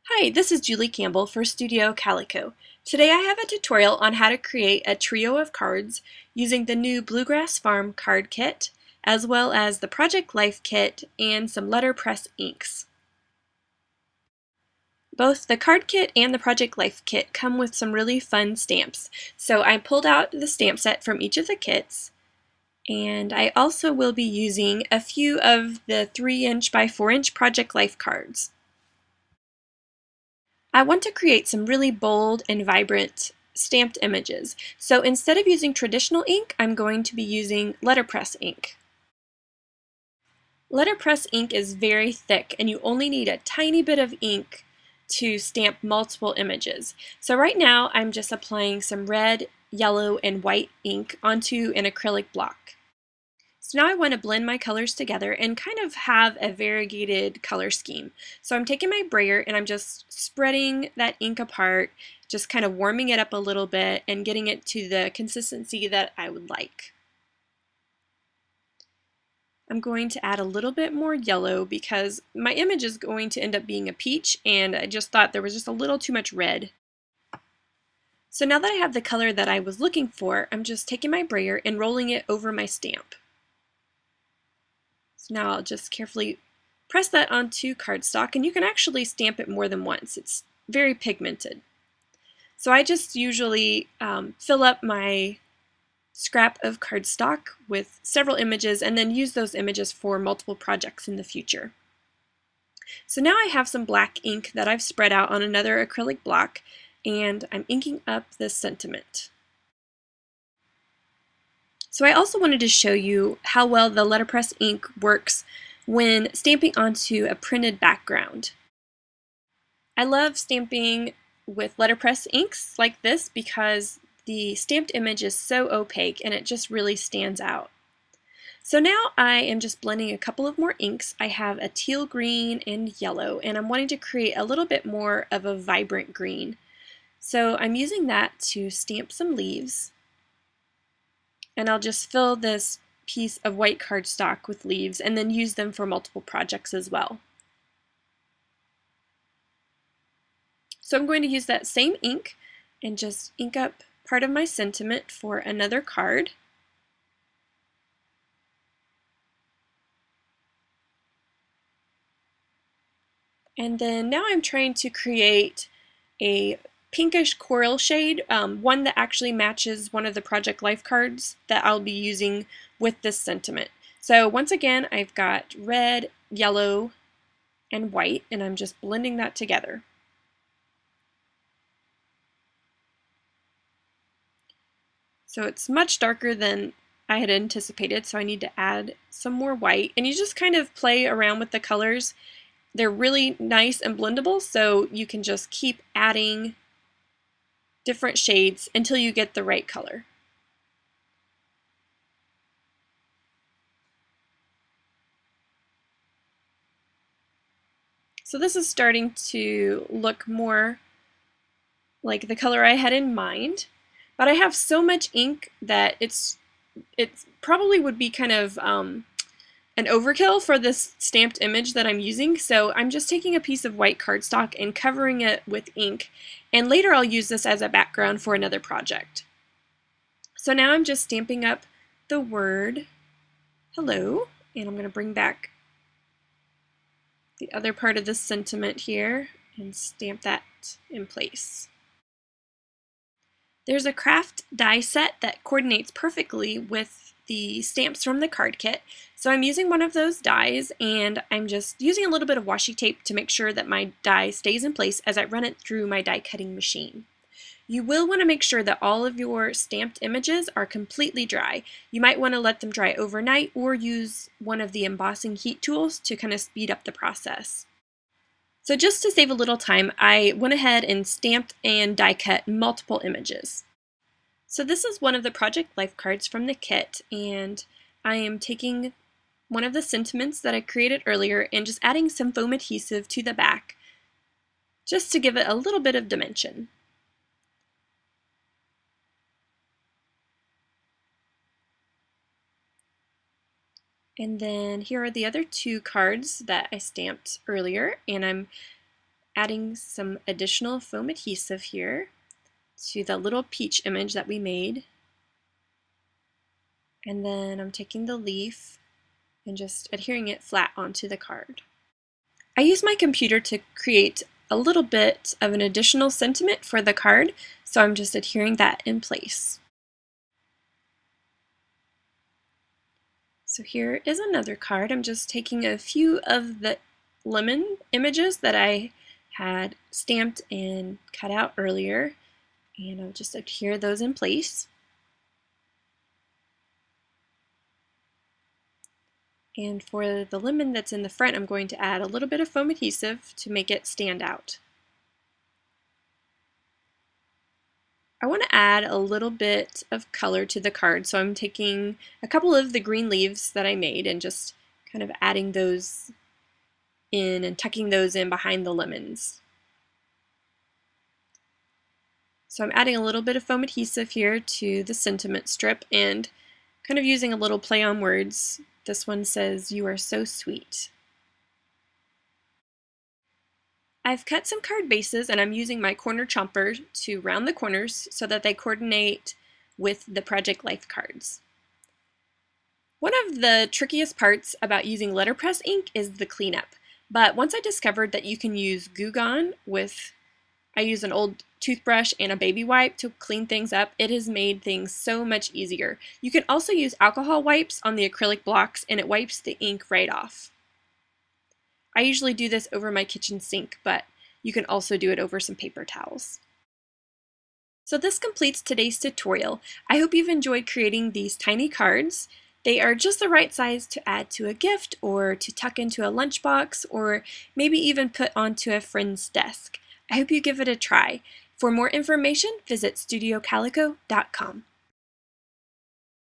Hi, this is Julie Campbell for Studio Calico. Today I have a tutorial on how to create a trio of cards using the new Bluegrass Farm card kit, as well as the Project Life kit and some Letterpress inks. Both the card kit and the Project Life kit come with some really fun stamps. So I pulled out the stamp set from each of the kits, and I also will be using a few of the 3" by 4" Project Life cards. I want to create some really bold and vibrant stamped images. So instead of using traditional ink, I'm going to be using letterpress ink. Letterpress ink is very thick and you only need a tiny bit of ink to stamp multiple images. So right now I'm just applying some red, yellow, and white ink onto an acrylic block. So now I want to blend my colors together and kind of have a variegated color scheme. So I'm taking my brayer and I'm just spreading that ink apart, just kind of warming it up a little bit and getting it to the consistency that I would like. I'm going to add a little bit more yellow because my image is going to end up being a peach and I just thought there was just a little too much red. So now that I have the color that I was looking for, I'm just taking my brayer and rolling it over my stamp. So now I'll just carefully press that onto cardstock, and you can actually stamp it more than once. It's very pigmented. So I just usually fill up my scrap of cardstock with several images and then use those images for multiple projects in the future. So now I have some black ink that I've spread out on another acrylic block, and I'm inking up this sentiment. So I also wanted to show you how well the letterpress ink works when stamping onto a printed background. I love stamping with letterpress inks like this because the stamped image is so opaque and it just really stands out. So now I am just blending a couple of more inks. I have a teal green and yellow, and I'm wanting to create a little bit more of a vibrant green. So I'm using that to stamp some leaves. And I'll just fill this piece of white cardstock with leaves and then use them for multiple projects as well. So I'm going to use that same ink and just ink up part of my sentiment for another card. And then now I'm trying to create a pinkish coral shade, one that actually matches one of the Project Life cards that I'll be using with this sentiment. So once again, I've got red, yellow, and white, and I'm just blending that together. So it's much darker than I had anticipated, so I need to add some more white. And you just kind of play around with the colors. They're really nice and blendable, so you can just keep adding different shades until you get the right color. So this is starting to look more like the color I had in mind, but I have so much ink that it probably would be kind of an overkill for this stamped image that I'm using, so I'm just taking a piece of white cardstock and covering it with ink, and later I'll use this as a background for another project. So now I'm just stamping up the word hello, and I'm going to bring back the other part of this sentiment here and stamp that in place. There's a craft die set that coordinates perfectly with the stamps from the card kit. So I'm using one of those dies and I'm just using a little bit of washi tape to make sure that my die stays in place as I run it through my die cutting machine. You will want to make sure that all of your stamped images are completely dry. You might want to let them dry overnight or use one of the embossing heat tools to kind of speed up the process. So just to save a little time, I went ahead and stamped and die cut multiple images. So this is one of the Project Life cards from the kit, and I am taking one of the sentiments that I created earlier and just adding some foam adhesive to the back just to give it a little bit of dimension. And then here are the other two cards that I stamped earlier, and I'm adding some additional foam adhesive here to the little peach image that we made. And then I'm taking the leaf and just adhering it flat onto the card. I use my computer to create a little bit of an additional sentiment for the card, so I'm just adhering that in place. So here is another card. I'm just taking a few of the lemon images that I had stamped and cut out earlier, and I'll just adhere those in place. And for the lemon that's in the front, I'm going to add a little bit of foam adhesive to make it stand out. I want to add a little bit of color to the card, so I'm taking a couple of the green leaves that I made and just kind of adding those in and tucking those in behind the lemons. So I'm adding a little bit of foam adhesive here to the sentiment strip and kind of using a little play on words. This one says, "You are so sweet." I've cut some card bases and I'm using my corner chomper to round the corners so that they coordinate with the Project Life cards. One of the trickiest parts about using letterpress ink is the cleanup, but once I discovered that you can use Goo Gone I use an old toothbrush and a baby wipe to clean things up, it has made things so much easier. You can also use alcohol wipes on the acrylic blocks and it wipes the ink right off. I usually do this over my kitchen sink, but you can also do it over some paper towels. So this completes today's tutorial. I hope you've enjoyed creating these tiny cards. They are just the right size to add to a gift or to tuck into a lunchbox or maybe even put onto a friend's desk. I hope you give it a try. For more information, visit studiocalico.com.